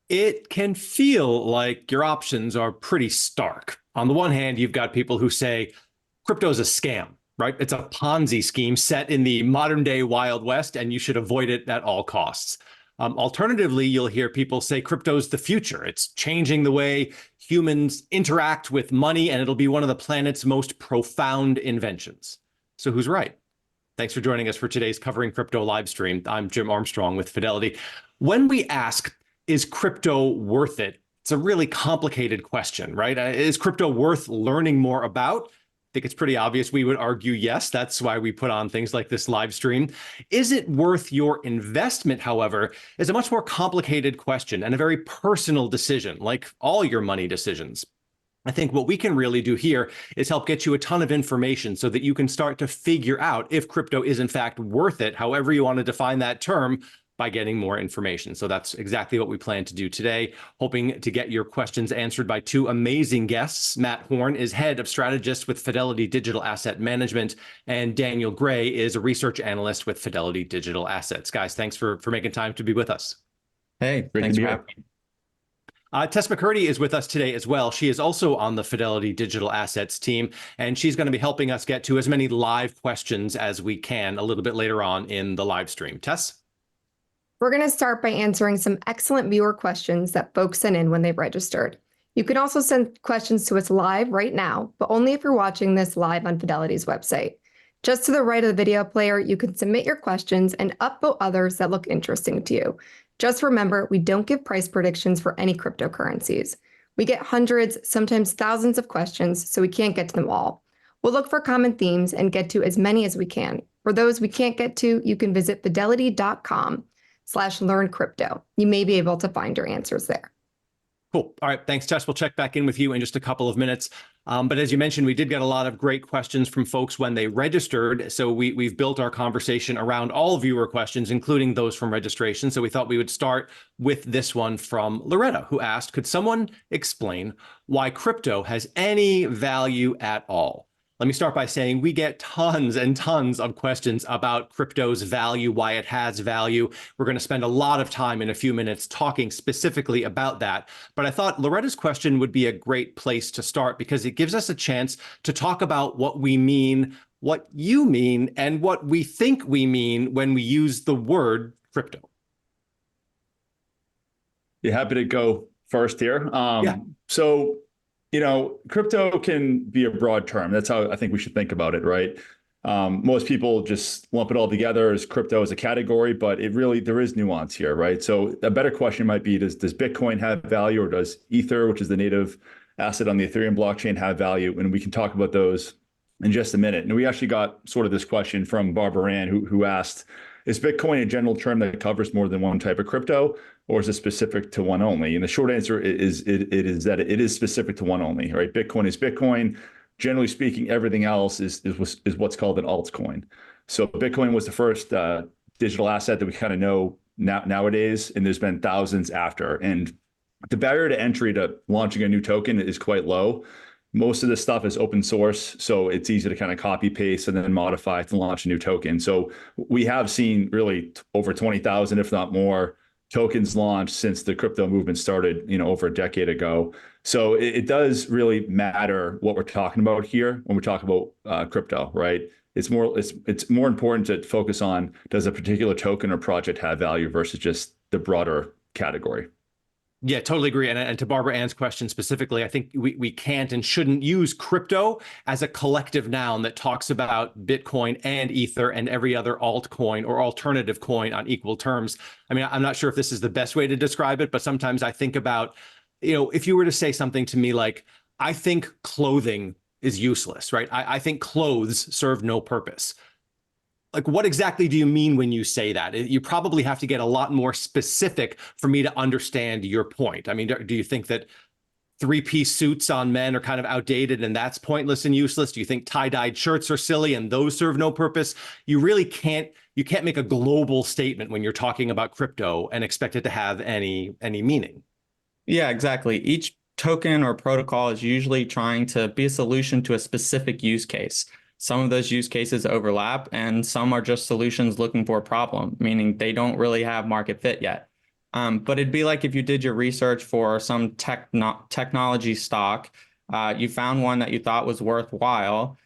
It can feel like your options are pretty stark. On the one hand, you've got people who say crypto is a scam, right? It's a Ponzi scheme set in the modern day Wild West, and you should avoid it at all costs. Alternatively, you'll hear people say crypto's the future. It's changing the way humans interact with money, and it'll be one of the planet's most profound inventions. So who's right? Thanks for joining us for today's Covering Crypto live stream. I'm Jim Armstrong with Fidelity. When we ask, is crypto worth it? It's a really complicated question, right? Is crypto worth learning more about? I think it's pretty obvious. We would argue yes. That's why we put on things like this live stream. Is it worth your investment, however, is a much more complicated question and a very personal decision, like all your money decisions. I think what we can really do here is help get you a ton of information so that you can start to figure out if crypto is in fact worth it, however you want to define that term, by getting more information. So that's exactly what we plan to do today, hoping to get your questions answered by two amazing guests. Matt Horn is head of strategist with Fidelity Digital Asset Management, and Daniel Gray is a research analyst with Fidelity Digital Assets. Guys, thanks for making time to be with us. Hey, thanks for having me. Tess McCurdy is with us today as well. She is also on the Fidelity Digital Assets team, and she's going to be helping us get to as many live questions as we can a little bit later on in the live stream. Tess? We're going to start by answering some excellent viewer questions that folks sent in when they've registered. You can also send questions to us live right now, but only if you're watching this live on Fidelity's website. Just to the right of the video player, you can submit your questions and upvote others that look interesting to you. Just remember, we don't give price predictions for any cryptocurrencies. We get hundreds, sometimes thousands of questions, so we can't get to them all. We'll look for common themes and get to as many as we can. For those we can't get to, you can visit fidelity.com/learncrypto. You may be able to find your answers there. Cool. All right. Thanks, Tess. We'll check back in with you in just a couple of minutes. But as you mentioned, we did get a lot of great questions from folks when they registered. So we've built our conversation around all viewer questions, including those from registration. So we thought we would start with this one from Loretta, who asked, could someone explain why crypto has any value at all? Let me start by saying we get tons and tons of questions about crypto's value, why it has value. We're going to spend a lot of time in a few minutes talking specifically about that. But I thought Loretta's question would be a great place to start because it gives us a chance to talk about what we mean, what you mean, and what we think we mean when we use the word crypto. Yeah, happy to go first here. So, crypto can be a broad term. That's how I think we should think about it, right? Most people just lump it all together as crypto as a category, but there is nuance here, right? So a better question might be, does Bitcoin have value, or does Ether, which is the native asset on the Ethereum blockchain, have value? And we can talk about those in just a minute. And we actually got sort of this question from Barbara Ann, who asked, is Bitcoin a general term that covers more than one type of crypto, or is it specific to one only? And the short answer is it is specific to one only, right? Bitcoin is Bitcoin. Generally speaking, everything else is what's called an altcoin. So Bitcoin was the first digital asset that we kind of know nowadays, and there's been thousands after. And the barrier to entry to launching a new token is quite low. Most of this stuff is open source, so it's easy to kind of copy paste and then modify to launch a new token. So we have seen really over 20,000, if not more, tokens launched since the crypto movement started, over a decade ago. So it does really matter what we're talking about here when we talk about crypto, right? It's more important to focus on, does a particular token or project have value versus just the broader category. Yeah, totally agree. And to Barbara Ann's question specifically, I think we can't and shouldn't use crypto as a collective noun that talks about Bitcoin and Ether and every other altcoin or alternative coin on equal terms. I mean, I'm not sure if this is the best way to describe it, but sometimes I think about, if you were to say something to me like, I think clothing is useless, right? I think clothes serve no purpose. Like, what exactly do you mean when you say that? You probably have to get a lot more specific for me to understand your point. I mean, do you think that three-piece suits on men are kind of outdated and that's pointless and useless? Do you think tie-dyed shirts are silly and those serve no purpose? You really can't make a global statement when you're talking about crypto and expect it to have any meaning. Yeah, exactly. Each token or protocol is usually trying to be a solution to a specific use case. Some of those use cases overlap, and some are just solutions looking for a problem, meaning they don't really have market fit yet. But it'd be like if you did your research for some technology stock, you found one that you thought was worthwhile,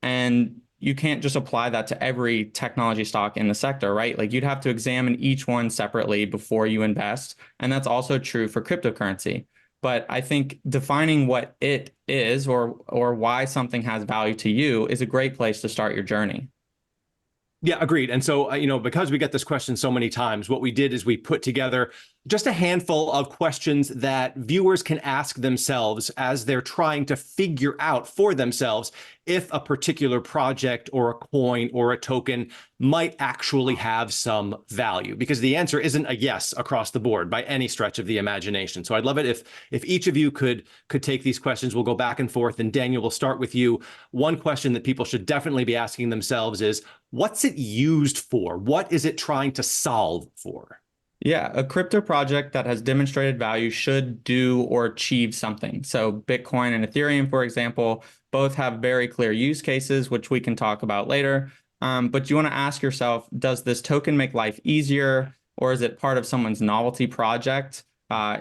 and you can't just apply that to every technology stock in the sector, right? Like you'd have to examine each one separately before you invest. And that's also true for cryptocurrency. But I think defining what it is or why something has value to you is a great place to start your journey. Yeah, agreed. And so, because we get this question so many times, what we did is we put together just a handful of questions that viewers can ask themselves as they're trying to figure out for themselves if a particular project or a coin or a token might actually have some value, because the answer isn't a yes across the board by any stretch of the imagination. So I'd love it if each of you could take these questions. We'll go back and forth, and Daniel, we'll start with you. One question that people should definitely be asking themselves is, what's it used for? What is it trying to solve for? Yeah, a crypto project that has demonstrated value should do or achieve something. So Bitcoin and Ethereum, for example, both have very clear use cases, which we can talk about later. But you want to ask yourself, does this token make life easier, or is it part of someone's novelty project?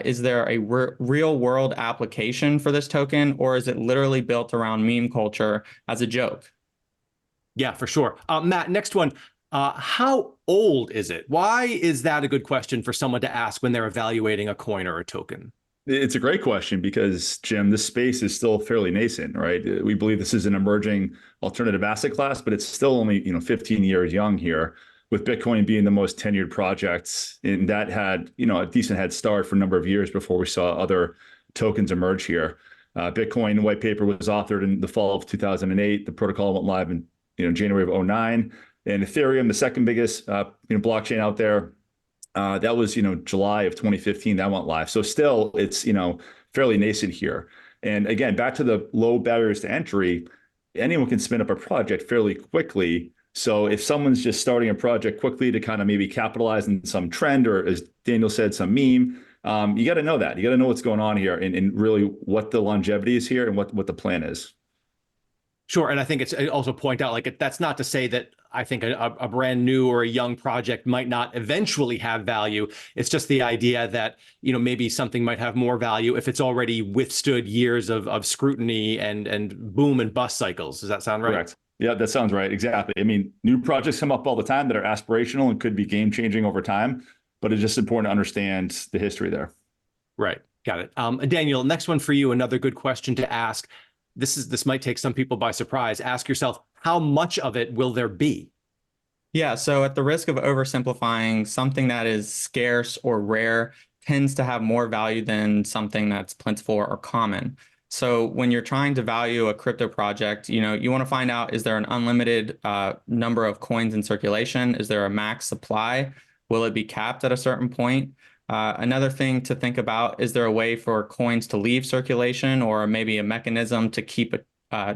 Is there a real world application for this token, or is it literally built around meme culture as a joke? Yeah, for sure. Matt, next one. How old is it? Why is that a good question for someone to ask when they're evaluating a coin or a token? It's a great question because, Jim, this space is still fairly nascent, right? We believe this is an emerging alternative asset class, but it's still only 15 years young here, with Bitcoin being the most tenured project, and that had a decent head start for a number of years before we saw other tokens emerge here. Bitcoin white paper was authored in the fall of 2008. The protocol went live in January of 2009. And Ethereum, the second biggest blockchain out there, that was July of 2015 that went live. So still, it's fairly nascent here. And again, back to the low barriers to entry, anyone can spin up a project fairly quickly. So if someone's just starting a project quickly to kind of maybe capitalize on some trend, or as Daniel said, some meme, you got to know that. You got to know what's going on here and really what the longevity is here and what the plan is. Sure. And I think it's also point out, like, that's not to say that I think a brand new or a young project might not eventually have value. It's just the idea that, maybe something might have more value if it's already withstood years of scrutiny and boom and bust cycles. Does that sound right? Correct. Yeah, that sounds right. Exactly. I mean, new projects come up all the time that are aspirational and could be game changing over time, but it's just important to understand the history there. Right. Got it. Daniel, next one for you, another good question to ask. This might take some people by surprise. Ask yourself, how much of it will there be? Yeah, so at the risk of oversimplifying, something that is scarce or rare tends to have more value than something that's plentiful or common. So when you're trying to value a crypto project, you want to find out, is there an unlimited number of coins in circulation? Is there a max supply? Will it be capped at a certain point? Another thing to think about, is there a way for coins to leave circulation, or maybe a mechanism to keep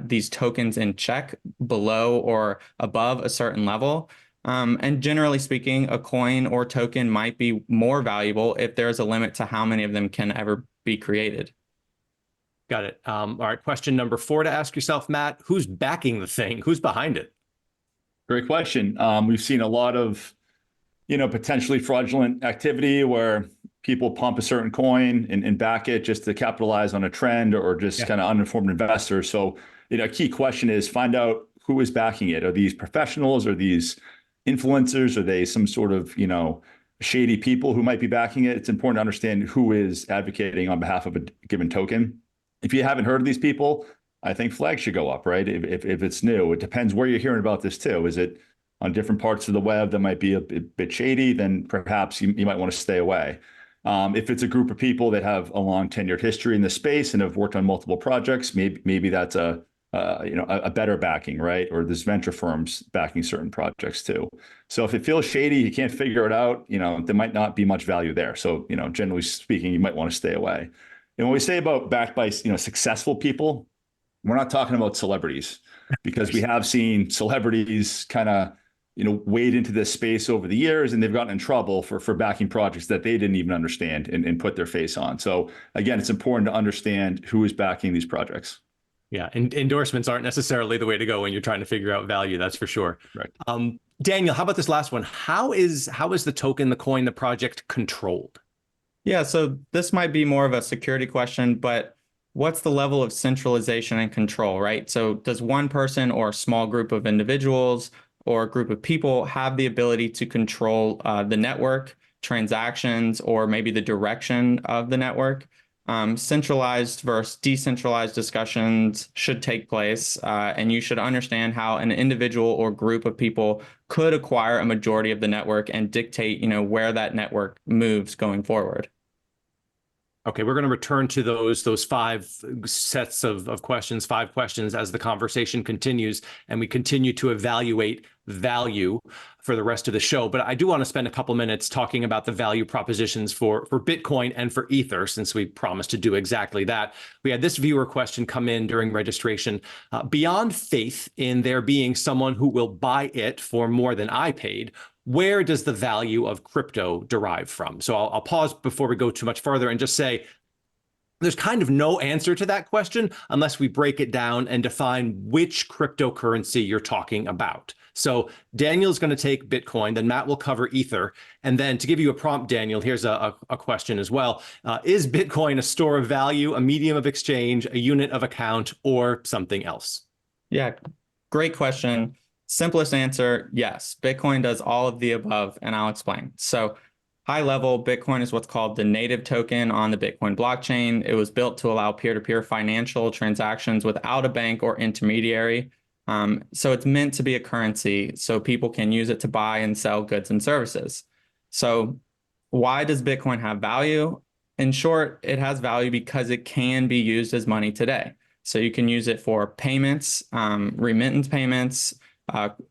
these tokens in check below or above a certain level? And generally speaking, a coin or token might be more valuable if there's a limit to how many of them can ever be created. Got it. All right. Question number 4 to ask yourself, Matt. Who's backing the thing? Who's behind it? Great question. We've seen a lot of potentially fraudulent activity where people pump a certain coin and back it just to capitalize on a trend, or just kind of uninformed investors. So, a key question is find out who is backing it. Are these professionals? Are these influencers? Are they some sort of, shady people who might be backing it? It's important to understand who is advocating on behalf of a given token. If you haven't heard of these people, I think flags should go up, right? If it's new, it depends where you're hearing about this too. Is it on different parts of the web that might be a bit shady? Then perhaps you might want to stay away. If it's a group of people that have a long tenured history in the space and have worked on multiple projects, maybe that's a better backing, right? Or there's venture firms backing certain projects too. So if it feels shady, you can't figure it out, there might not be much value there. So, generally speaking, you might want to stay away. And when we say about backed by, successful people, we're not talking about celebrities, because we have seen celebrities kind of, wade into this space over the years, and they've gotten in trouble for backing projects that they didn't even understand and put their face on. So again, it's important to understand who is backing these projects. Yeah, and endorsements aren't necessarily the way to go when you're trying to figure out value. That's for sure. Right. Daniel, how about this last one? How is the token, the coin, the project controlled? Yeah, so this might be more of a security question, but what's the level of centralization and control, right? So does one person or a small group of individuals or a group of people have the ability to control the network, transactions, or maybe the direction of the network? Centralized versus decentralized discussions should take place, and you should understand how an individual or group of people could acquire a majority of the network and dictate, where that network moves going forward. Okay, we're going to return to those five sets of questions, five questions as the conversation continues, and we continue to evaluate value for the rest of the show. But I do want to spend a couple minutes talking about the value propositions for Bitcoin and for Ether, since we promised to do exactly that. We had this viewer question come in during registration. Beyond faith in there being someone who will buy it for more than I paid, where does the value of crypto derive from? So I'll pause before we go too much further and just say there's kind of no answer to that question unless we break it down and define which cryptocurrency you're talking about. So Daniel's going to take Bitcoin, then Matt will cover Ether. And then to give you a prompt, Daniel, here's a question as well. Is Bitcoin a store of value, a medium of exchange, a unit of account, or something else? Yeah, great question. Simplest answer, yes. Bitcoin does all of the above, and I'll explain. So high level, Bitcoin is what's called the native token on the Bitcoin blockchain. It was built to allow peer-to-peer financial transactions without a bank or intermediary. So it's meant to be a currency so people can use it to buy and sell goods and services. So why does Bitcoin have value? In short, it has value because it can be used as money today. So you can use it for payments, remittance payments,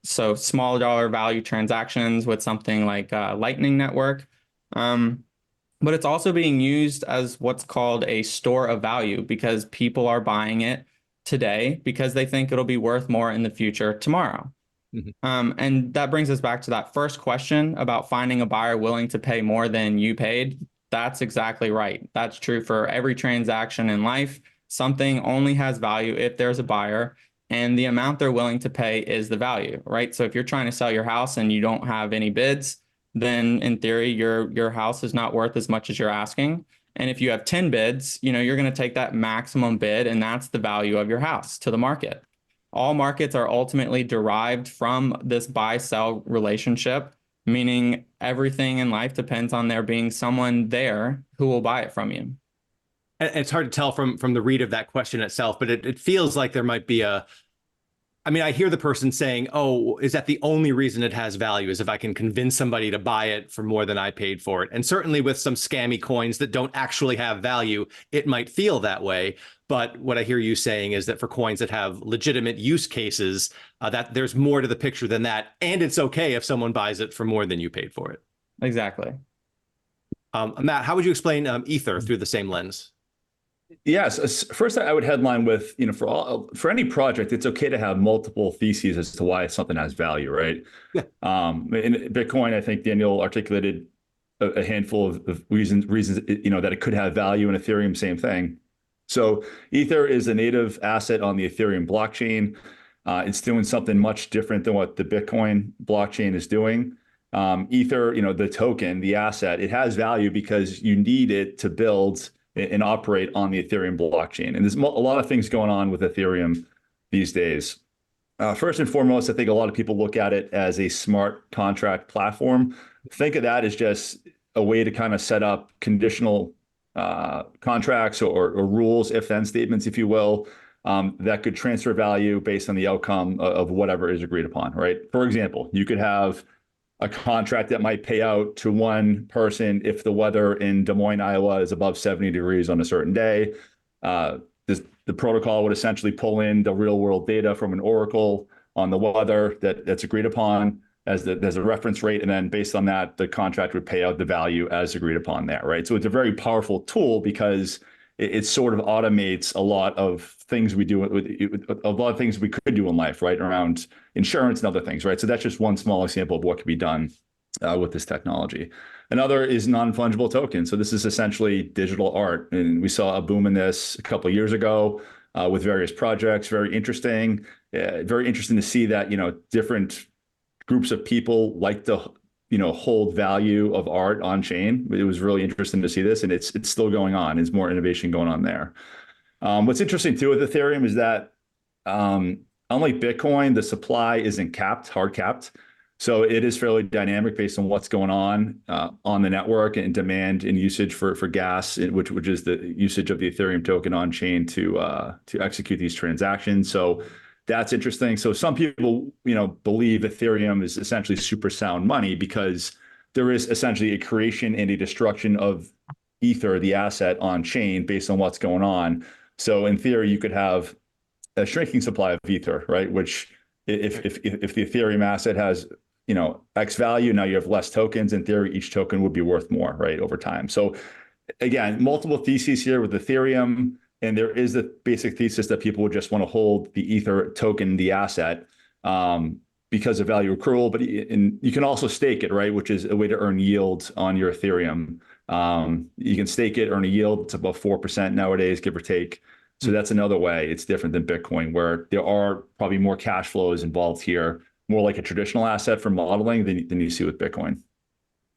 so small dollar value transactions with something like Lightning Network. But it's also being used as what's called a store of value because people are buying it today because they think it'll be worth more in the future tomorrow. Mm-hmm. And that brings us back to that first question about finding a buyer willing to pay more than you paid. That's exactly right. That's true for every transaction in life. Something only has value if there's a buyer, and the amount they're willing to pay is the value, right? So if you're trying to sell your house and you don't have any bids, then in theory, your house is not worth as much as you're asking. And if you have 10 bids, you're going to take that maximum bid, and that's the value of your house to the market. All markets are ultimately derived from this buy-sell relationship, meaning everything in life depends on there being someone there who will buy it from you. And it's hard to tell from the read of that question itself, but it feels like there might be I hear the person saying, oh, is that the only reason it has value is if I can convince somebody to buy it for more than I paid for it? And certainly with some scammy coins that don't actually have value, it might feel that way. But what I hear you saying is that for coins that have legitimate use cases, that there's more to the picture than that. And it's okay if someone buys it for more than you paid for it. Exactly. Matt, how would you explain Ether through the same lens? Yes. First, I would headline with, for any project, it's okay to have multiple theses as to why something has value, right? Yeah. In Bitcoin, I think Daniel articulated a handful of reasons, that it could have value. In Ethereum, same thing. So Ether is a native asset on the Ethereum blockchain. It's doing something much different than what the Bitcoin blockchain is doing. Ether, the token, the asset, it has value because you need it to build and operate on the Ethereum blockchain. And there's a lot of things going on with Ethereum these days. First and foremost, I think a lot of people look at it as a smart contract platform. Think of that as just a way to kind of set up conditional contracts or rules, if-then statements, if you will, that could transfer value based on the outcome of whatever is agreed upon, right? For example, you could have a contract that might pay out to one person if the weather in Des Moines, Iowa is above 70 degrees on a certain day. The protocol would essentially pull in the real world data from an oracle on the weather that's agreed upon as a reference rate. And then based on that, the contract would pay out the value as agreed upon there, right? So it's a very powerful tool because it sort of automates a lot of things we do, a lot of things we could do in life, right? Around insurance and other things, right? So that's just one small example of what could be done with this technology. Another is non-fungible tokens. So this is essentially digital art. And we saw a boom in this a couple of years ago with various projects. Very interesting to see that, different groups of people like to hold value of art on chain. It was really interesting to see this, and it's still going on. There's more innovation going on there. What's interesting too with Ethereum is that unlike Bitcoin, the supply isn't capped, hard capped. So it is fairly dynamic based on what's going on the network and demand and usage for gas, which is the usage of the Ethereum token on chain to execute these transactions. So that's interesting. So some people, believe Ethereum is essentially super sound money because there is essentially a creation and a destruction of Ether, the asset on chain, based on what's going on. So in theory, you could have a shrinking supply of Ether, right? Which if the Ethereum asset has X value, now you have less tokens. In theory, each token would be worth more, right, over time. So again, multiple theses here with Ethereum, and there is the basic thesis that people would just want to hold the Ether token, the asset, because of value accrual. But you can also stake it, right, which is a way to earn yield on your Ethereum. You can stake it, earn a yield. It's about 4% nowadays, give or take. So that's another way. It's different than Bitcoin, where there are probably more cash flows involved here, more like a traditional asset for modeling than you see with Bitcoin.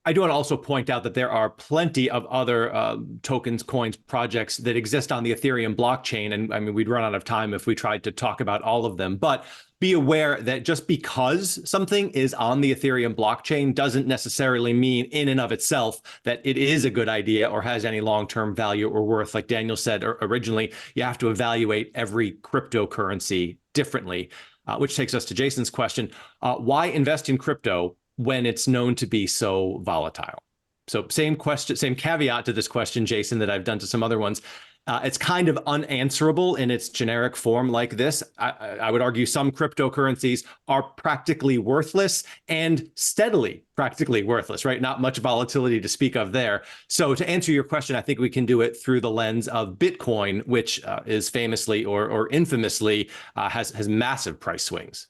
I do want to also point out that there are plenty of other tokens, coins, projects that exist on the Ethereum blockchain. And I mean, we'd run out of time if we tried to talk about all of them. But be aware that just because something is on the Ethereum blockchain doesn't necessarily mean in and of itself that it is a good idea or has any long-term value or worth. Like Daniel said originally, you have to evaluate every cryptocurrency differently, which takes us to Jason's question. Why invest in crypto when it's known to be so volatile? So same question, same caveat to this question, Jason, that I've done to some other ones. It's kind of unanswerable in its generic form like this. I would argue some cryptocurrencies are practically worthless and steadily practically worthless, right? Not much volatility to speak of there. So to answer your question, I think we can do it through the lens of Bitcoin, which is famously or infamously has massive price swings.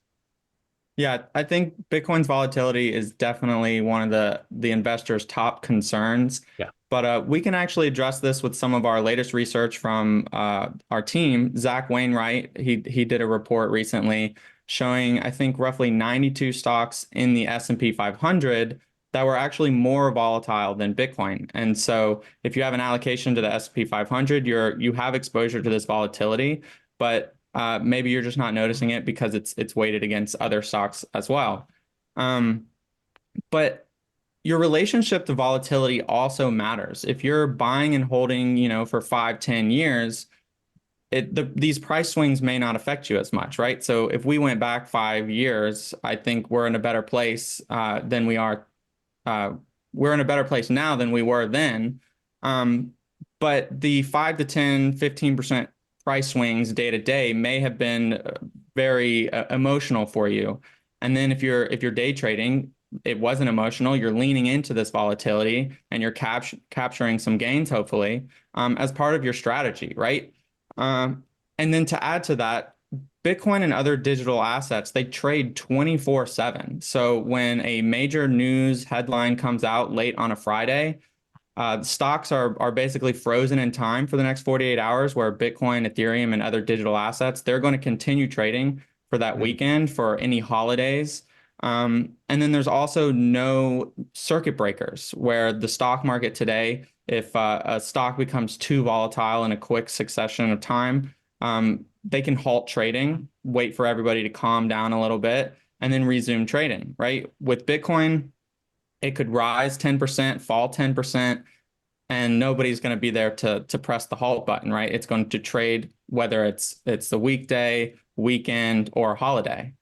Yeah, I think Bitcoin's volatility is definitely one of the investors' top concerns. Yeah. But we can actually address this with some of our latest research from our team. Zach Wainwright, he did a report recently showing, I think, roughly 92 stocks in the S&P 500 that were actually more volatile than Bitcoin. And so if you have an allocation to the S&P 500, you have exposure to this volatility, but maybe you're just not noticing it because it's weighted against other stocks as well. But your relationship to volatility also matters. If you're buying and holding, for 5-10 years, these price swings may not affect you as much, right? So if we went back 5 years, I think we're in a better place than we are. We're in a better place now than we were then. But the 5 to 10, 15% price swings day to day may have been very emotional for you. And then if you're day trading, it wasn't emotional. You're leaning into this volatility and you're capturing some gains, hopefully, as part of your strategy, right? And then to add to that, Bitcoin and other digital assets, they trade 24/7. So when a major news headline comes out late on a Friday, stocks are basically frozen in time for the next 48 hours, where Bitcoin, Ethereum, and other digital assets, they're going to continue trading for that weekend, for any holidays. And then there's also no circuit breakers, where the stock market today, if a stock becomes too volatile in a quick succession of time, they can halt trading, wait for everybody to calm down a little bit, and then resume trading, right? With Bitcoin, it could rise 10%, fall 10%, and nobody's going to be there to press the halt button, right? It's going to trade whether it's the weekday, weekend, or holiday.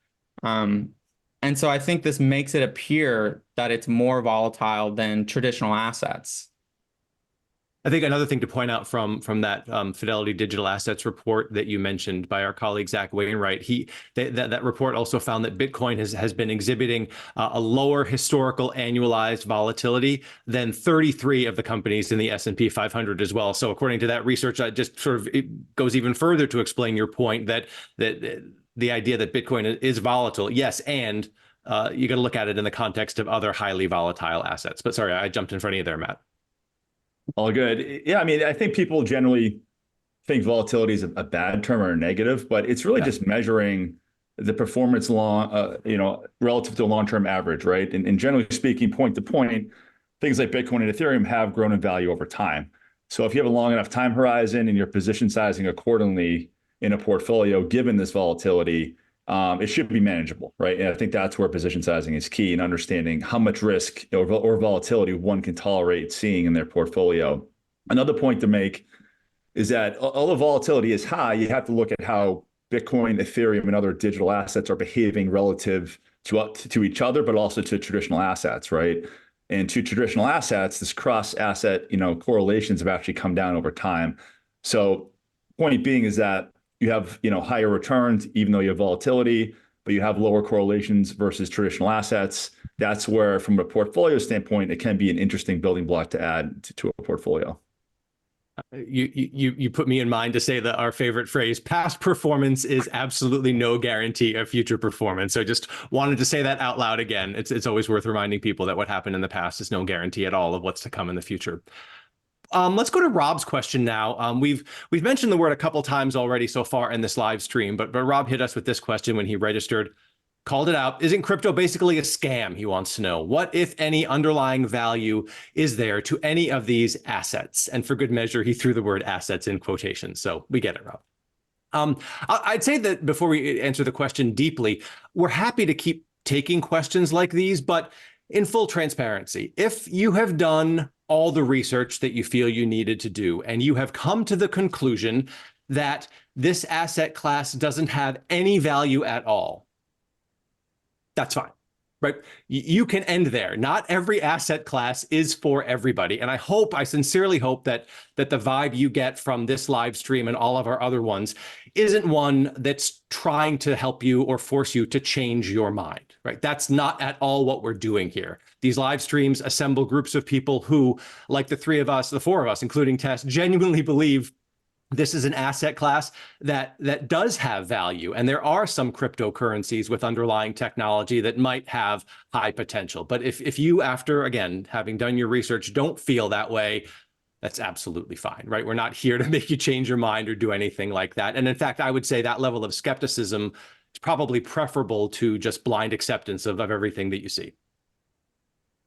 And so I think this makes it appear that it's more volatile than traditional assets. I think another thing to point out from that Fidelity Digital Assets report that you mentioned by our colleague Zach Wainwright, that report also found that Bitcoin has been exhibiting a lower historical annualized volatility than 33 of the companies in the S&P 500 as well. So according to that research, just sort of it goes even further to explain your point that the idea that Bitcoin is volatile, yes, and you got to look at it in the context of other highly volatile assets. But sorry, I jumped in front of you there, Matt. All good. Yeah, I mean, I think people generally think volatility is a bad term or a negative, but it's really just measuring the performance relative to a long-term average, right? And generally speaking, point to point, things like Bitcoin and Ethereum have grown in value over time. So if you have a long enough time horizon and you're position sizing accordingly in a portfolio, given this volatility, it should be manageable, right? And I think that's where position sizing is key in understanding how much risk or volatility one can tolerate seeing in their portfolio. Another point to make is that although volatility is high, you have to look at how Bitcoin, Ethereum, and other digital assets are behaving relative to each other, but also to traditional assets, right? And to traditional assets, this cross-asset, correlations have actually come down over time. So, point being is that you have, higher returns, even though you have volatility, but you have lower correlations versus traditional assets. That's where, from a portfolio standpoint, it can be an interesting building block to add to a portfolio. You put me in mind to say that our favorite phrase, past performance is absolutely no guarantee of future performance. So just wanted to say that out loud again. It's always worth reminding people that what happened in the past is no guarantee at all of what's to come in the future. Let's go to Rob's question now. We've mentioned the word a couple times already so far in this live stream, but Rob hit us with this question when he registered. Called it out. Isn't crypto basically a scam? He wants to know. What, if any, underlying value is there to any of these assets? And for good measure, he threw the word assets in quotations. So we get it, Rob. I'd say that before we answer the question deeply, we're happy to keep taking questions like these, but in full transparency, if you have done all the research that you feel you needed to do, and you have come to the conclusion that this asset class doesn't have any value at all, that's fine, right? You can end there. Not every asset class is for everybody. And I sincerely hope that the vibe you get from this live stream and all of our other ones isn't one that's trying to help you or force you to change your mind, right? That's not at all what we're doing here. These live streams assemble groups of people who, like the four of us, including Tess, genuinely believe this is an asset class that does have value. And there are some cryptocurrencies with underlying technology that might have high potential. But if you, after, again, having done your research, don't feel that way, that's absolutely fine, right? We're not here to make you change your mind or do anything like that. And in fact, I would say that level of skepticism is probably preferable to just blind acceptance of everything that you see.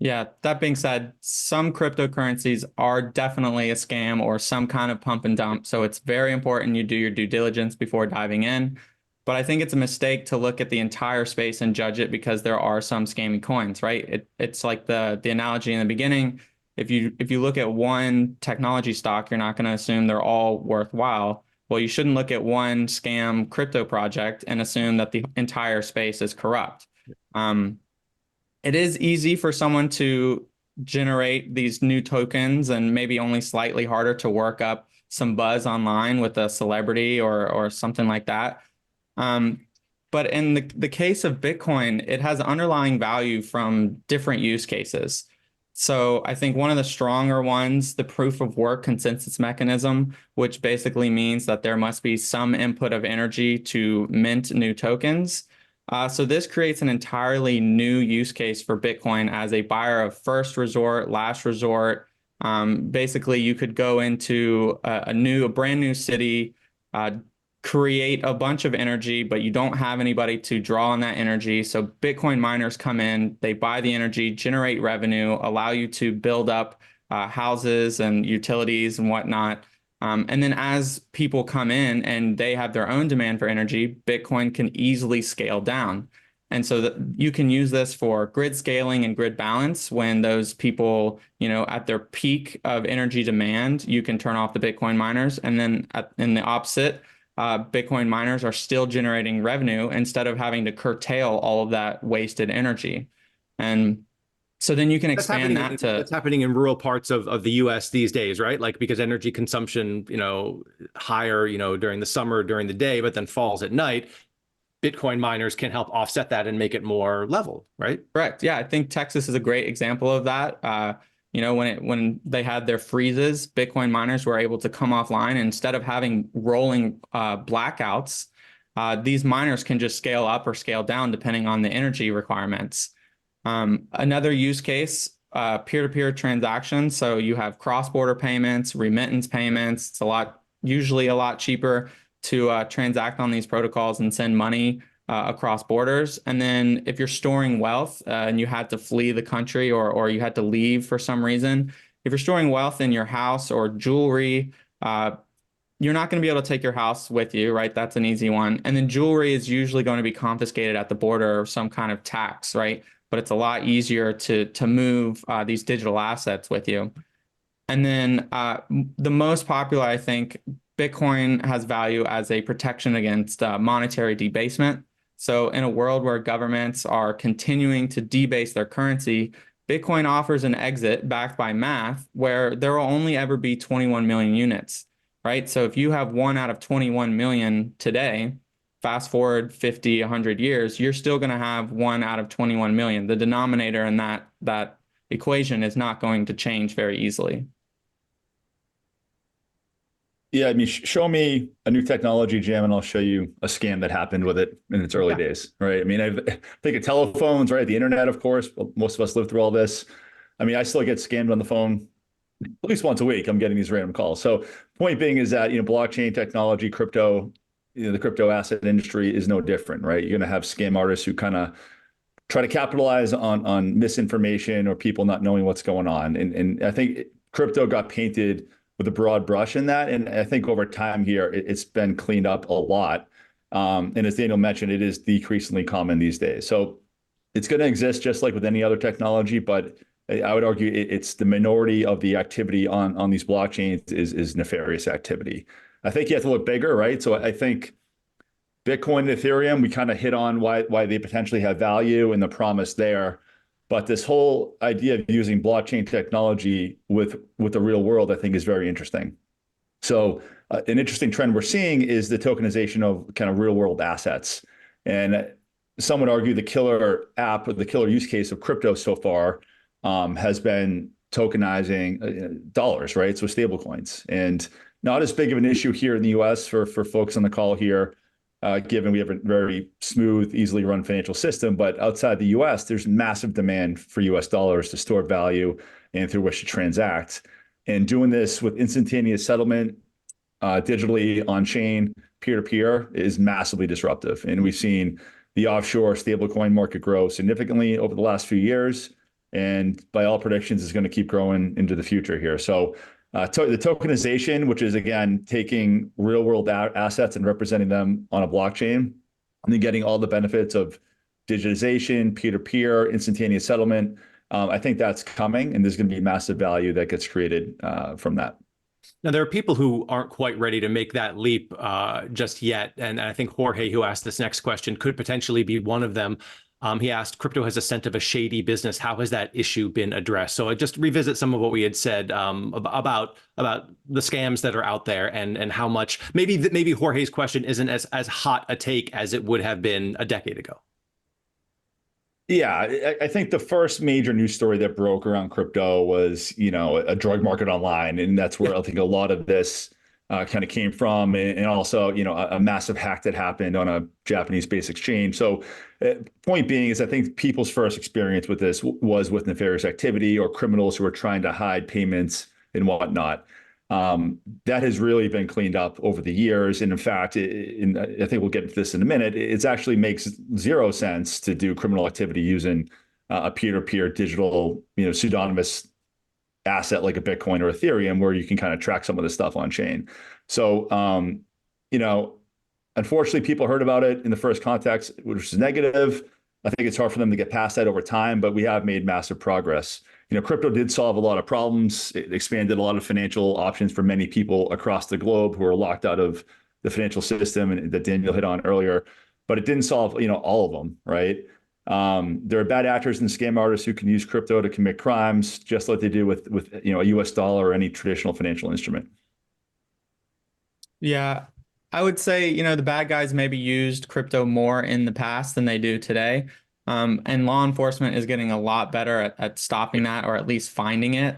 Yeah, that being said, some cryptocurrencies are definitely a scam or some kind of pump and dump. So it's very important you do your due diligence before diving in. But I think it's a mistake to look at the entire space and judge it because there are some scammy coins, right? It's like the analogy in the beginning. If you look at one technology stock, you're not going to assume they're all worthwhile. Well, you shouldn't look at one scam crypto project and assume that the entire space is corrupt. It is easy for someone to generate these new tokens and maybe only slightly harder to work up some buzz online with a celebrity or something like that. But in the case of Bitcoin, it has underlying value from different use cases. So I think one of the stronger ones, the proof of work consensus mechanism, which basically means that there must be some input of energy to mint new tokens. So this creates an entirely new use case for Bitcoin as a buyer of first resort, last resort. Basically, you could go into a brand new city, create a bunch of energy, but you don't have anybody to draw on that energy. So Bitcoin miners come in, they buy the energy, generate revenue, allow you to build up houses and utilities and whatnot. And then as people come in and they have their own demand for energy, Bitcoin can easily scale down. And so you can use this for grid scaling and grid balance. When those people, at their peak of energy demand, you can turn off the Bitcoin miners. And then in the opposite, Bitcoin miners are still generating revenue instead of having to curtail all of that wasted energy. And so then you can expand that to... That's happening in rural parts of the US these days, right? Like, because energy consumption, higher, during the summer, during the day, but then falls at night. Bitcoin miners can help offset that and make it more level, right? Correct. Yeah, I think Texas is a great example of that. When they had their freezes, Bitcoin miners were able to come offline. And instead of having rolling blackouts, these miners can just scale up or scale down depending on the energy requirements. Another use case, peer-to-peer transactions. So you have cross-border payments, remittance payments. It's usually a lot cheaper to transact on these protocols and send money across borders. And then if you're storing wealth and you had to flee the country or you had to leave for some reason, if you're storing wealth in your house or jewelry, you're not going to be able to take your house with you, right? That's an easy one. And then jewelry is usually going to be confiscated at the border or some kind of tax, right? But it's a lot easier to move these digital assets with you. And then the most popular, I think, Bitcoin has value as a protection against monetary debasement. So in a world where governments are continuing to debase their currency, Bitcoin offers an exit backed by math where there will only ever be 21 million units, right? So if you have 1 out of 21 million today, fast forward 50, 100 years, you're still going to have 1 out of 21 million. The denominator in that equation is not going to change very easily. Yeah, I mean, show me a new technology, Jam, and I'll show you a scam that happened with it in its early days, right? I mean, I think of telephones, right? The internet, of course. Most of us live through all this. I mean, I still get scammed on the phone at least once a week. I'm getting these random calls. So, point being is that blockchain technology, crypto, the crypto asset industry is no different, right? You're going to have scam artists who kind of try to capitalize on misinformation or people not knowing what's going on, and I think crypto got painted with a broad brush in that. And I think over time here, it's been cleaned up a lot. And as Daniel mentioned, it is decreasingly common these days. So it's going to exist just like with any other technology, but I would argue it's the minority of the activity on these blockchains is nefarious activity. I think you have to look bigger, right? So I think Bitcoin and Ethereum, we kind of hit on why they potentially have value and the promise there. But this whole idea of using blockchain technology with the real world, I think, is very interesting. So an interesting trend we're seeing is the tokenization of kind of real world assets. And some would argue the killer app or the killer use case of crypto so far has been tokenizing dollars, right? So stablecoins. And not as big of an issue here in the US for folks on the call here. Given we have a very smooth, easily run financial system. But outside the US, there's massive demand for US dollars to store value and through which to transact. And doing this with instantaneous settlement, digitally on-chain, peer-to-peer is massively disruptive. And we've seen the offshore stablecoin market grow significantly over the last few years. And by all predictions, is going to keep growing into the future here. So the tokenization, which is, again, taking real world assets and representing them on a blockchain, and then getting all the benefits of digitization, peer-to-peer, instantaneous settlement. I think that's coming, and there's going to be massive value that gets created from that. Now, there are people who aren't quite ready to make that leap just yet. And I think Jorge, who asked this next question, could potentially be one of them. He asked, crypto has a scent of a shady business. How has that issue been addressed? So I just revisit some of what we had said about the scams that are out there and how much maybe Jorge's question isn't as hot a take as it would have been a decade ago. Yeah, I think the first major news story that broke around crypto was, a drug market online. And that's where I think a lot of this kind of came from, and also, a massive hack that happened on a Japanese-based exchange. So point being is I think people's first experience with this was with nefarious activity or criminals who are trying to hide payments and whatnot. That has really been cleaned up over the years. And in fact, I think we'll get into this in a minute, it actually makes zero sense to do criminal activity using a peer-to-peer digital, pseudonymous asset like a Bitcoin or Ethereum, where you can kind of track some of the stuff on chain. So, unfortunately, people heard about it in the first context, which is negative. I think it's hard for them to get past that over time, but we have made massive progress. Crypto did solve a lot of problems. It expanded a lot of financial options for many people across the globe who are locked out of the financial system, and that Daniel hit on earlier. But it didn't solve, all of them, right? There are bad actors and scam artists who can use crypto to commit crimes, just like they do with a US dollar or any traditional financial instrument. Yeah, I would say, the bad guys maybe used crypto more in the past than they do today. And law enforcement is getting a lot better at stopping that, or at least finding it.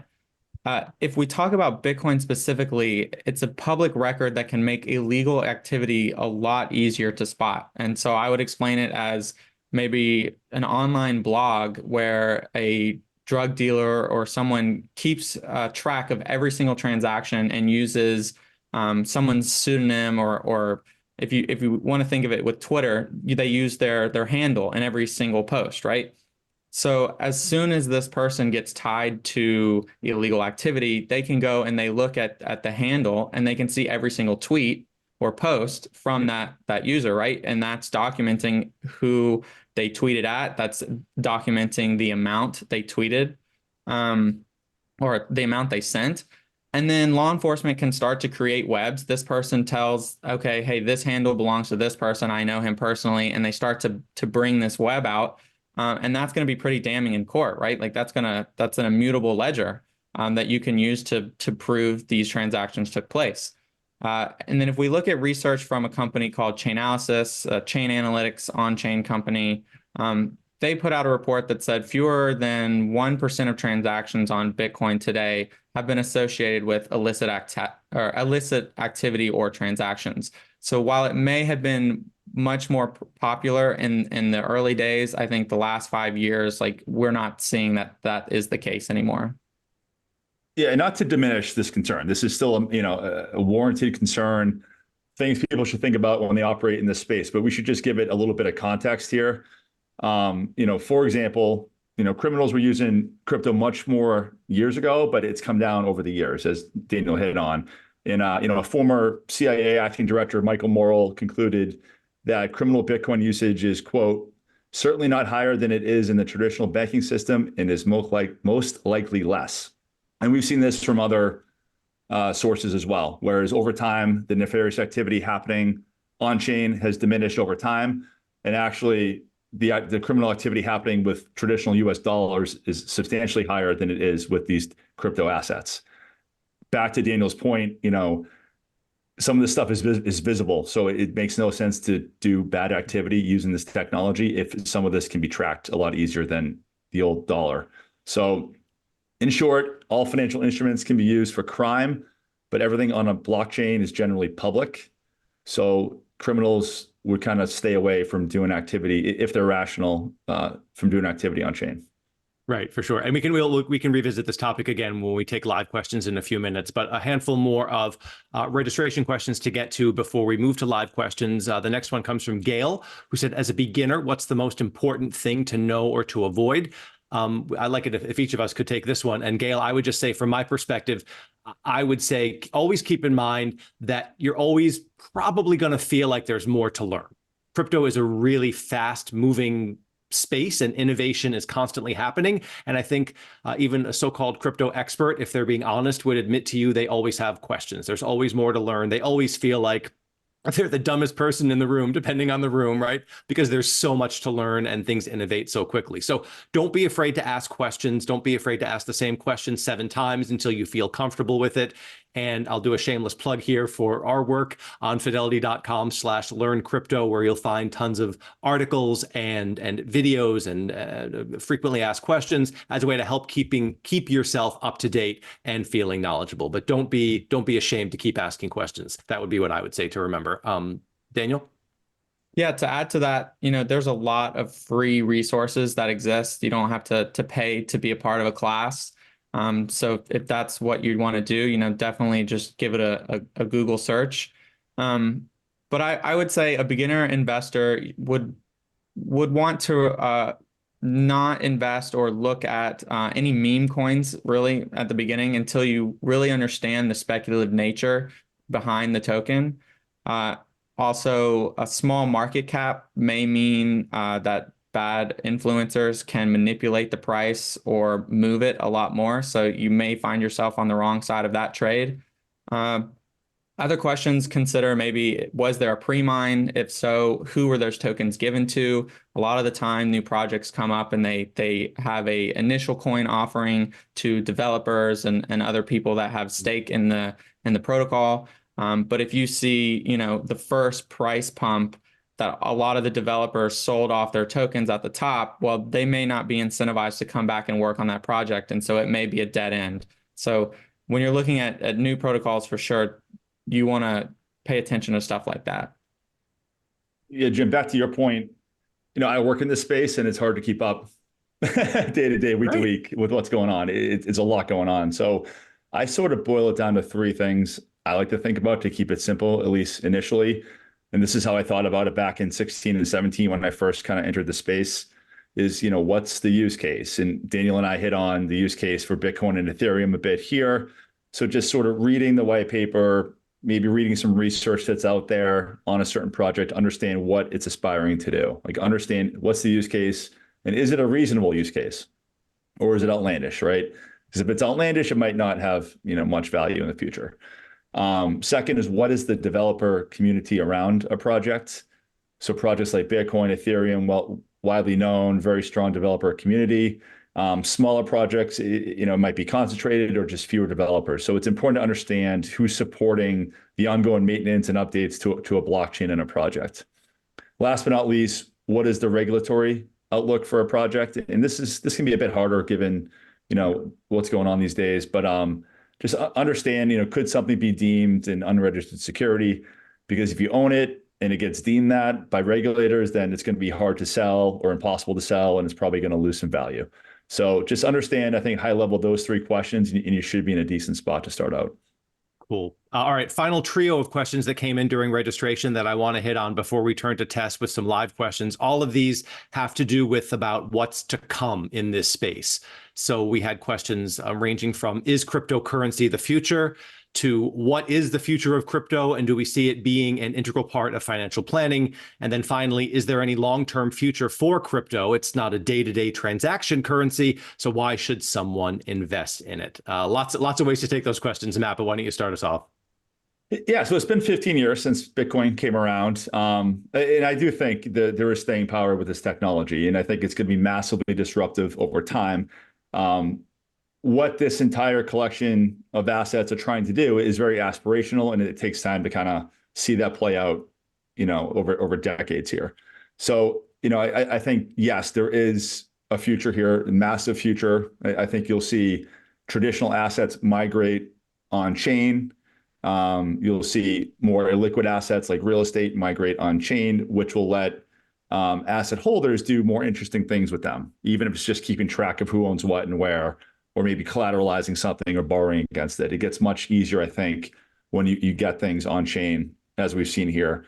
If we talk about Bitcoin specifically, it's a public record that can make illegal activity a lot easier to spot. And so I would explain it as maybe an online blog where a drug dealer or someone keeps track of every single transaction and uses someone's pseudonym or if you want to think of it with Twitter, they use their handle in every single post, right? So as soon as this person gets tied to illegal activity, they can go and they look at the handle and they can see every single tweet or post from that user, right? And that's documenting who they tweeted at. That's documenting the amount they tweeted, or the amount they sent. And then law enforcement can start to create webs. This person tells, okay, hey, this handle belongs to this person. I know him personally. And they start to bring this web out. And that's going to be pretty damning in court, right? Like that's an immutable ledger that you can use to prove these transactions took place. And then if we look at research from a company called Chainalysis, a chain analytics on-chain company, they put out a report that said fewer than 1% of transactions on Bitcoin today have been associated with illicit activity or transactions. So while it may have been much more popular in the early days, I think the last 5 years, like we're not seeing that is the case anymore. Yeah, and not to diminish this concern. This is still a warranted concern, things people should think about when they operate in this space, but we should just give it a little bit of context here. For example, criminals were using crypto much more years ago, but it's come down over the years, as Daniel hit on. And a former CIA acting director, Michael Morrell, concluded that criminal Bitcoin usage is, quote, certainly not higher than it is in the traditional banking system and is most likely less. And we've seen this from other sources as well, whereas over time, the nefarious activity happening on chain has diminished over time. And actually, the criminal activity happening with traditional US dollars is substantially higher than it is with these crypto assets. Back to Daniel's point, some of this stuff is visible. So it makes no sense to do bad activity using this technology if some of this can be tracked a lot easier than the old dollar. So in short, all financial instruments can be used for crime, but everything on a blockchain is generally public. So criminals would kind of stay away from doing activity, if they're rational, from doing activity on chain. Right, for sure. And we can revisit this topic again when we take live questions in a few minutes, but a handful more of registration questions to get to before we move to live questions. The next one comes from Gail, who said, as a beginner, what's the most important thing to know or to avoid? I like it if each of us could take this one. And Gail, I would just say from my perspective, I would say always keep in mind that you're always probably going to feel like there's more to learn. Crypto is a really fast moving space and innovation is constantly happening. And I think even a so-called crypto expert, if they're being honest, would admit to you they always have questions. There's always more to learn. They always feel like they're the dumbest person in the room, depending on the room, right? Because there's so much to learn and things innovate so quickly. So don't be afraid to ask questions. Don't be afraid to ask the same question 7 times until you feel comfortable with it. And I'll do a shameless plug here for our work on fidelity.com/learncrypto, where you'll find tons of articles and videos and frequently asked questions as a way to help keep yourself up to date and feeling knowledgeable. But don't be ashamed to keep asking questions. That would be what I would say to remember. Daniel? Yeah, to add to that, there's a lot of free resources that exist. You don't have to pay to be a part of a class. So if that's what you'd want to do, definitely just give it a Google search. But I would say a beginner investor would want to not invest or look at any meme coins really at the beginning until you really understand the speculative nature behind the token. Also, a small market cap may mean that bad influencers can manipulate the price or move it a lot more. So you may find yourself on the wrong side of that trade. Other questions consider maybe, was there a pre-mine? If so, who were those tokens given to? A lot of the time, new projects come up and they have a initial coin offering to developers and other people that have stake in the protocol. But if you see, the first price pump that a lot of the developers sold off their tokens at the top, well, they may not be incentivized to come back and work on that project. And so it may be a dead end. So when you're looking at new protocols, for sure, you want to pay attention to stuff like that. Yeah, Jim, back to your point, I work in this space and it's hard to keep up day to day, week to week with what's going on. It's a lot going on. So I sort of boil it down to 3 things I like to think about to keep it simple, at least initially. and this is how I thought about it back in 16 and 17 when I first kind of entered the space, is, what's the use case? And Daniel and I hit on the use case for Bitcoin and Ethereum a bit here. So just sort of reading the white paper, maybe reading some research that's out there on a certain project, understand what it's aspiring to do. Like understand what's the use case and is it a reasonable use case or is it outlandish, right? Because if it's outlandish, it might not have, much value in the future. Second is what is the developer community around a project? So projects like Bitcoin, Ethereum, well, widely known, very strong developer community. Smaller projects, it might be concentrated or just fewer developers. So it's important to understand who's supporting the ongoing maintenance and updates to a blockchain and a project. Last but not least, what is the regulatory outlook for a project? And this can be a bit harder given, what's going on these days, but just understand, could something be deemed an unregistered security? Because if you own it, and it gets deemed that by regulators, then it's going to be hard to sell or impossible to sell, and it's probably going to lose some value. So just understand, I think, high level, those three questions, and you should be in a decent spot to start out. Cool. All right. Final trio of questions that came in during registration that I want to hit on before we turn to test with some live questions. All of these have to do with about what's to come in this space. So we had questions ranging from, is cryptocurrency the future, to what is the future of crypto and do we see it being an integral part of financial planning? And then finally, is there any long-term future for crypto? It's not a day-to-day transaction currency, so why should someone invest in it? Lots of ways to take those questions, Matt, but why don't you start us off? Yeah, so it's been 15 years since Bitcoin came around. And I do think that there is staying power with this technology, and I think it's going to be massively disruptive over time. What this entire collection of assets are trying to do is very aspirational, and it takes time to kind of see that play out, over decades here. So, I think, yes, there is a future here, a massive future. I think you'll see traditional assets migrate on chain. You'll see more illiquid assets like real estate migrate on chain, which will let asset holders do more interesting things with them, even if it's just keeping track of who owns what and where, or maybe collateralizing something or borrowing against it. It gets much easier, I think, when you get things on chain, as we've seen here.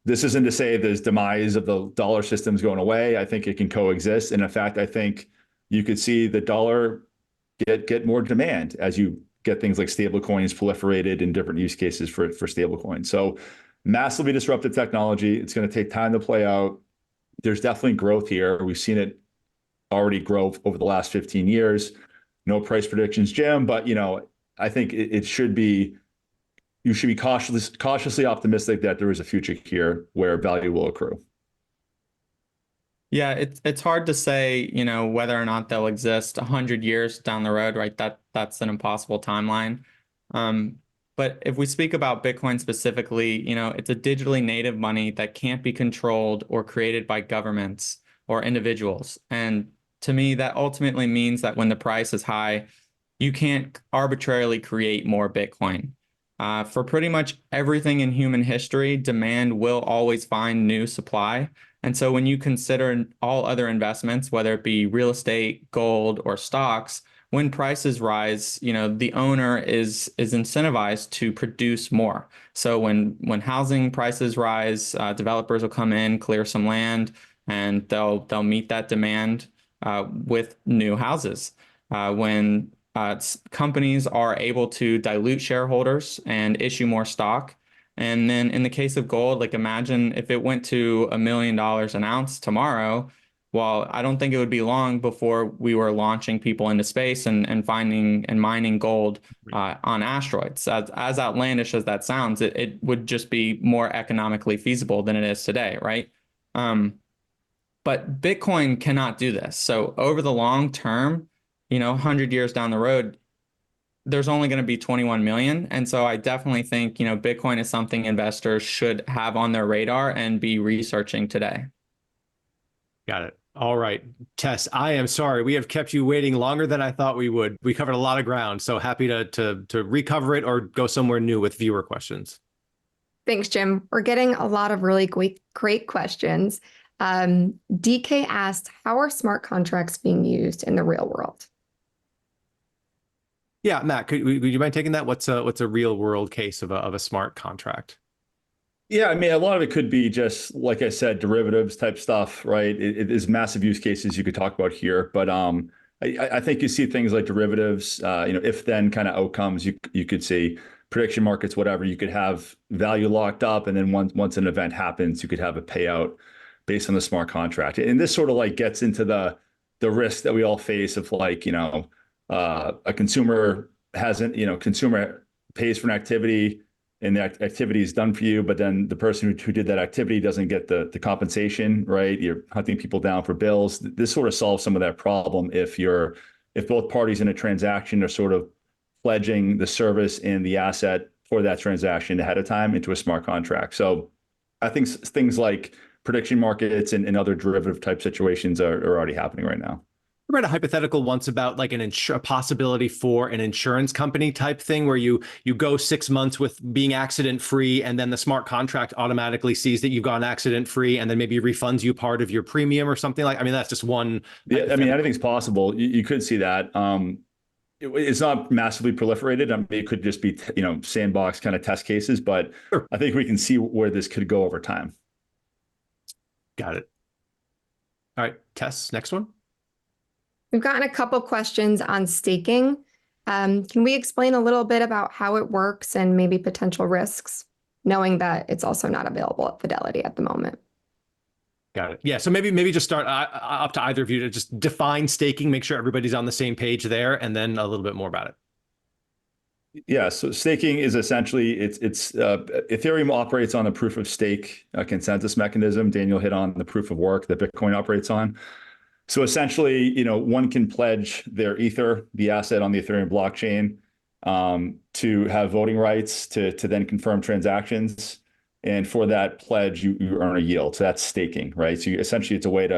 This isn't to say there's demise of the dollar systems going away. I think it can coexist. And in fact, I think you could see the dollar get more demand as you get things like stable coins proliferated in different use cases for stable coins. So massively disruptive technology. It's going to take time to play out. There's definitely growth here. We've seen it already grow over the last 15 years. No price predictions, Jim, but I think you should be cautiously optimistic that there is a future here where value will accrue. Yeah, it's hard to say, whether or not they'll exist 100 years down the road, right? That's an impossible timeline. But if we speak about Bitcoin specifically, it's a digitally native money that can't be controlled or created by governments or individuals. And to me, that ultimately means that when the price is high, you can't arbitrarily create more Bitcoin. For pretty much everything in human history, demand will always find new supply. And so when you consider all other investments, whether it be real estate, gold, or stocks, when prices rise, the owner is incentivized to produce more. So when housing prices rise, developers will come in, clear some land, and they'll meet that demand with new houses. When companies are able to dilute shareholders and issue more stock. And then in the case of gold, like imagine if it went to $1 million an ounce tomorrow. Well, I don't think it would be long before we were launching people into space and finding and mining gold on asteroids. As outlandish as that sounds, it would just be more economically feasible than it is today, right? But Bitcoin cannot do this. So over the long term, 100 years down the road, there's only going to be 21 million. And so I definitely think, Bitcoin is something investors should have on their radar and be researching today. Got it. All right, Tess, I am sorry. We have kept you waiting longer than I thought we would. We covered a lot of ground, so happy to recover it or go somewhere new with viewer questions. Thanks, Jim. We're getting a lot of really great questions. DK asked, how are smart contracts being used in the real world? Yeah, Matt, would you mind taking that? What's a real world case of a smart contract? Yeah, I mean, a lot of it could be just, like I said, derivatives type stuff, right? It is massive use cases you could talk about here, but I think you see things like derivatives, if then kind of outcomes. You could see prediction markets, whatever. You could have value locked up, and then once an event happens, you could have a payout based on the smart contract. And this sort of like gets into the risk that we all face of like, a consumer hasn't, consumer pays for an activity and the activity is done for you, but then the person who did that activity doesn't get the compensation, right? You're hunting people down for bills. This sort of solves some of that problem if both parties in a transaction are sort of pledging the service and the asset for that transaction ahead of time into a smart contract. So I think things like prediction markets and other derivative type situations are already happening right now. I read a hypothetical once about like a possibility for an insurance company type thing where you go 6 months with being accident free, and then the smart contract automatically sees that you've gone accident free, and then maybe refunds you part of your premium or something like. I mean, that's just one. Yeah, I mean, anything's possible. You could see that. It's not massively proliferated. I mean, it could just be sandbox kind of test cases, but Sure. I think we can see where this could go over time. Got it. All right, Tess, next one. We've gotten a couple questions on staking. Can we explain a little bit about how it works and maybe potential risks, knowing that it's also not available at Fidelity at the moment? Got it. Yeah. So maybe just start up to either of you to just define staking, make sure everybody's on the same page there, and then a little bit more about it. Yeah. So staking is essentially it's Ethereum operates on the proof of stake consensus mechanism. Daniel hit on the proof of work that Bitcoin operates on. So essentially, one can pledge their Ether, the asset on the Ethereum blockchain, to have voting rights to then confirm transactions. And for that pledge, you earn a yield. So that's staking, right? So essentially, it's a way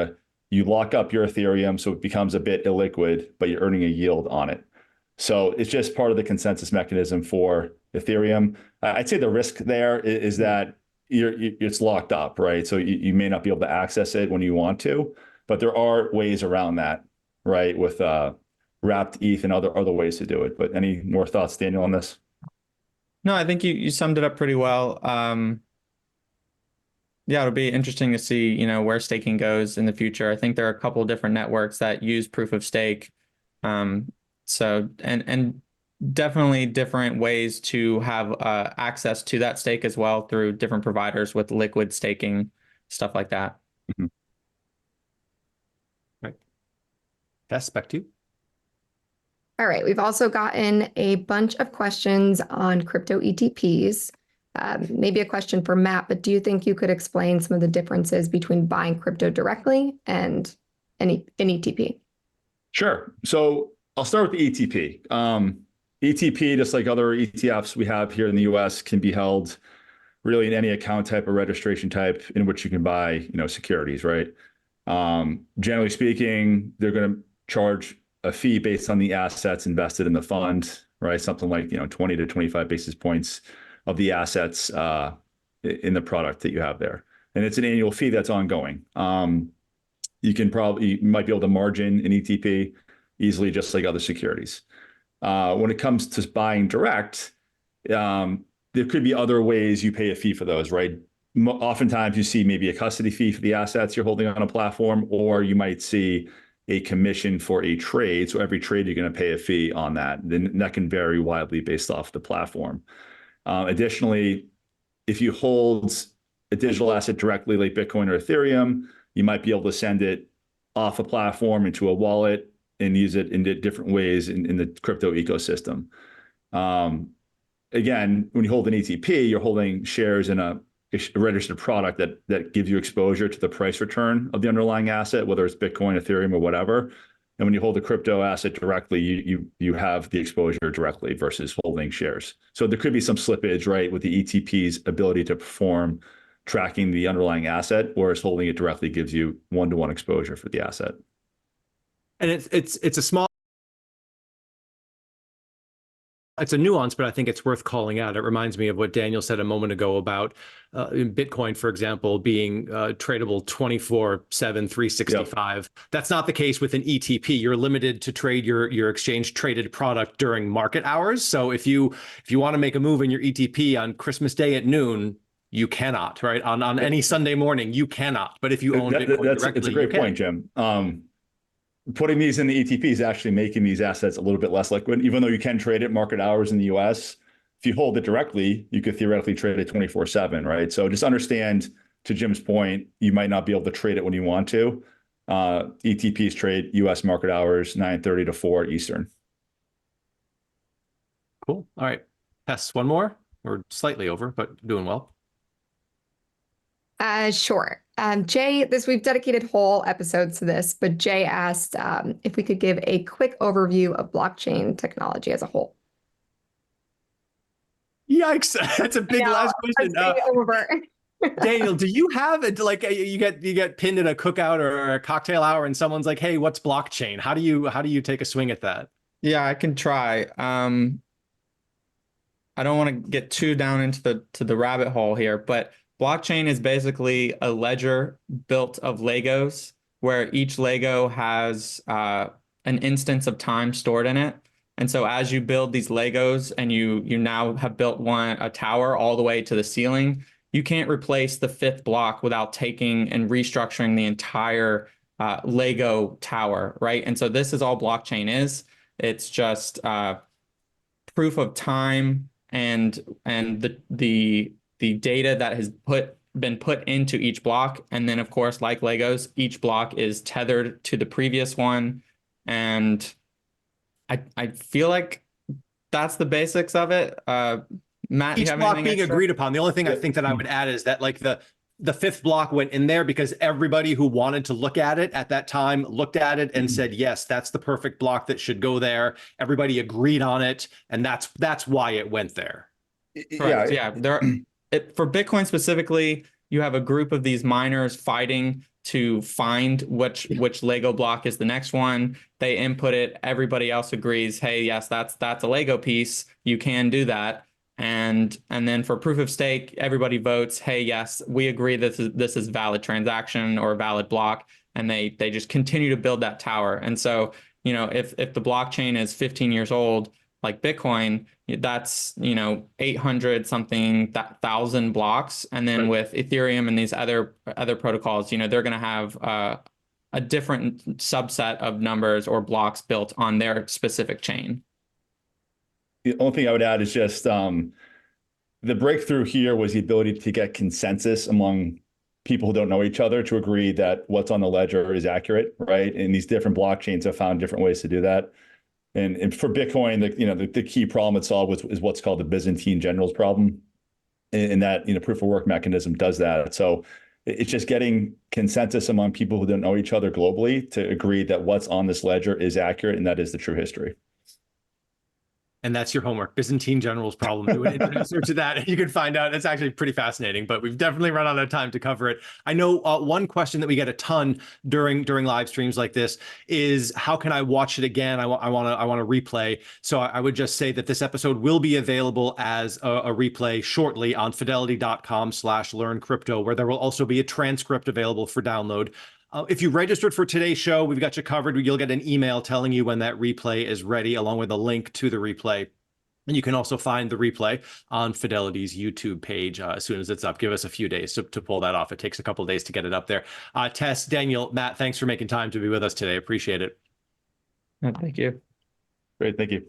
you lock up your Ethereum so it becomes a bit illiquid, but you're earning a yield on it. So it's just part of the consensus mechanism for Ethereum. I'd say the risk there is that it's locked up, right? So you may not be able to access it when you want to. But there are ways around that, right? With wrapped ETH and other ways to do it. But any more thoughts, Daniel, on this? No, I think you summed it up pretty well. Yeah, it'll be interesting to see, where staking goes in the future. I think there are a couple of different networks that use proof of stake. So and definitely different ways to have access to that stake as well through different providers with liquid staking, stuff like that. Mm-hmm. Tess, back to you. All right. We've also gotten a bunch of questions on crypto ETPs. Maybe a question for Matt, but do you think you could explain some of the differences between buying crypto directly and an ETP? Sure. So I'll start with the ETP. ETP, just like other ETFs we have here in the US, can be held really in any account type or registration type in which you can buy, securities, right? Generally speaking, they're going to charge a fee based on the assets invested in the fund, right? Something like 20 to 25 basis points of the assets in the product that you have there, and it's an annual fee that's ongoing. You might be able to margin an ETP easily, just like other securities. When it comes to buying direct, there could be other ways you pay a fee for those, right? Oftentimes you see maybe a custody fee for the assets you're holding on a platform, or you might see a commission for a trade. So every trade, you're going to pay a fee on that. Then that can vary widely based off the platform. Additionally, if you hold a digital asset directly like Bitcoin or Ethereum, you might be able to send it off a platform into a wallet and use it in different ways in the crypto ecosystem. Again, when you hold an ETP, you're holding shares in a registered product that gives you exposure to the price return of the underlying asset, whether it's Bitcoin, Ethereum, or whatever. And when you hold a crypto asset directly, you have the exposure directly versus holding shares. So there could be some slippage, right, with the ETP's ability to perform tracking the underlying asset, whereas holding it directly gives you one-to-one exposure for the asset. And it's a small. It's a nuance, but I think it's worth calling out. It reminds me of what Daniel said a moment ago about Bitcoin, for example, being tradable 24/7, 365. Yep. That's not the case with an ETP. You're limited to trade your exchange traded product during market hours. So if you want to make a move in your ETP on Christmas Day at noon, you cannot, right? On any Sunday morning, you cannot. But if you own Bitcoin directly, it's a great point, Jim. Putting these in the ETP is actually making these assets a little bit less liquid, even though you can trade it market hours in the US. If you hold it directly, you could theoretically trade it 24/7, right? So just understand, to Jim's point, you might not be able to trade it when you want to. ETPs trade US market hours 9:30 to 4 Eastern. Cool. All right. Tess, one more. We're slightly over, but doing well. Sure. Jay, we've dedicated whole episodes to this, but Jay asked if we could give a quick overview of blockchain technology as a whole. Yikes! That's a big last question. Over. Daniel, do you have it, like you get pinned in a cookout or a cocktail hour, and someone's like, "Hey, what's blockchain?" How do you take a swing at that? Yeah, I can try. I don't want to get too down into the rabbit hole here, but blockchain is basically a ledger built of Legos where each Lego has an instance of time stored in it. And so as you build these Legos and you now have built a tower all the way to the ceiling, you can't replace the fifth block without taking and restructuring the entire Lego tower, right? And so this is all blockchain is. It's just proof of time and the data that has been put into each block. And then, of course, like Legos, each block is tethered to the previous one. And I feel like that's the basics of it. Matt, Each block being agreed upon. The only thing I think that I would add is that, like, the fifth block went in there because everybody who wanted to look at it at that time looked at it and said, yes, that's the perfect block that should go there. Everybody agreed on it, and that's why it went there. Correct. Yeah. For Bitcoin specifically, you have a group of these miners fighting to find which Lego block is the next one. They input it. Everybody else agrees, hey, yes, that's a Lego piece. You can do that. And then for proof of stake, everybody votes, hey, yes, we agree this is valid transaction or a valid block. And they just continue to build that tower. And so, if the blockchain is 15 years old, like Bitcoin, that's 800 something thousand blocks. And then with Ethereum and these other protocols, they're going to have a different subset of numbers or blocks built on their specific chain. The only thing I would add is just the breakthrough here was the ability to get consensus among people who don't know each other to agree that what's on the ledger is accurate, right? And these different blockchains have found different ways to do that. And for Bitcoin, the key problem it solved is what's called the Byzantine generals problem, and that proof of work mechanism does that. So it's just getting consensus among people who don't know each other globally to agree that what's on this ledger is accurate and that is the true history. And that's your homework, Byzantine generals problem. Do an introducer to that, and you can find out. It's actually pretty fascinating, but we've definitely run out of time to cover it. I know one question that we get a ton during live streams like this is, how can I watch it again? I want to replay. So I would just say that this episode will be available as a replay shortly on fidelity.com/learncrypto, where there will also be a transcript available for download. If you registered for today's show, we've got you covered. You'll get an email telling you when that replay is ready, along with a link to the replay. And you can also find the replay on Fidelity's YouTube page as soon as it's up. Give us a few days to pull that off. It takes a couple of days to get it up there. Tess, Daniel, Matt, thanks for making time to be with us today. Appreciate it. Thank you. Great. Thank you.